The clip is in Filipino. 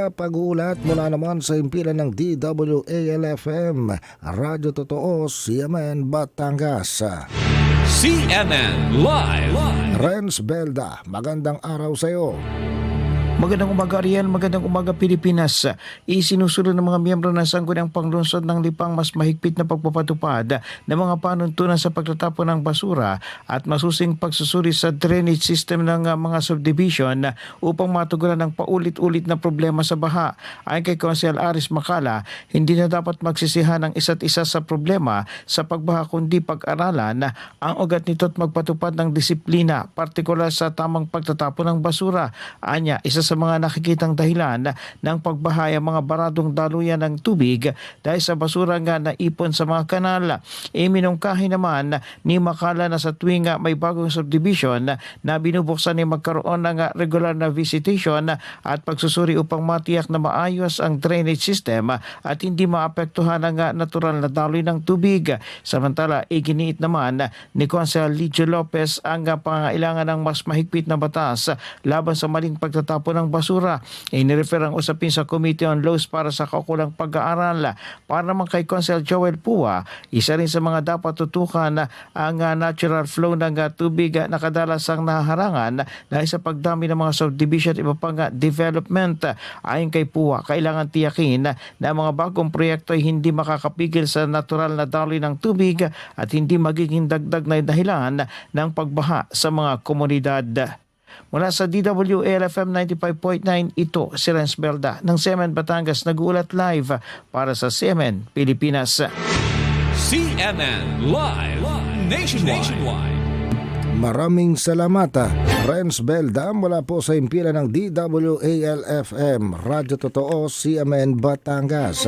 Pag-uulat mula naman sa himpilan ng DWAL-FM, Radyo Totoo, CMN Batangas. CNN Live. Renz Belda, magandang araw sa iyo. Magandang umaga Ariel, magandang umaga Pilipinas. Isinusunod ng mga miyembro ng Sangguniang Panglungsod ng Lipang mas mahigpit na pagpapatupad ng mga panuntunan sa pagtatapon ng basura at masusing pagsusuri sa drainage system ng mga subdivision upang matugunan ang paulit-ulit na problema sa baha. Ayon kay Konsehal Aris Macala, hindi na dapat magsisihan ang isa't isa sa problema sa pagbaha kundi pag-aralan ang ugat nito at magpatupad ng disiplina, partikular sa tamang pagtatapon ng basura. Anya, isa sa mga nakikitang dahilan ng pagbaha ang mga baradong daluyan ng tubig dahil sa basura nga naipon sa mga kanal. Iminungkahi naman ni Macala na sa tuwing may bagong subdivision na binubuksan ni magkaroon ng regular na visitation at pagsusuri upang matiyak na maayos ang drainage system at hindi maapektuhan ang natural na daloy ng tubig. Samantala, iginiit naman ni Konsehal Lidio Lopez ang pangailangan ng mas mahigpit na batas laban sa maling pagtatapon ng basura. Inirefer ang usapin sa Committee on Laws para sa kaukulang pag-aaral. Para naman kay Konsehal Joel Pua, isa rin sa mga dapat tutukan ang natural flow ng tubig na kadalasang nahaharangan dahil sa pagdami ng mga subdivision at iba pang development. Ayon kay Pua, kailangan tiyakin na ang mga bagong proyekto ay hindi makakapigil sa natural na daloy ng tubig at hindi magiging dagdag na dahilan ng pagbaha sa mga komunidad. Mula sa DWAL-FM 95.9, ito si Renz Belda ng CMN Batangas, nag-uulat live para sa CMN Pilipinas. CNN Live Nationwide. Maraming salamat, Renz Belda, mula po sa himpilan ng DWAL-FM, Radyo Totoo, CMN Batangas.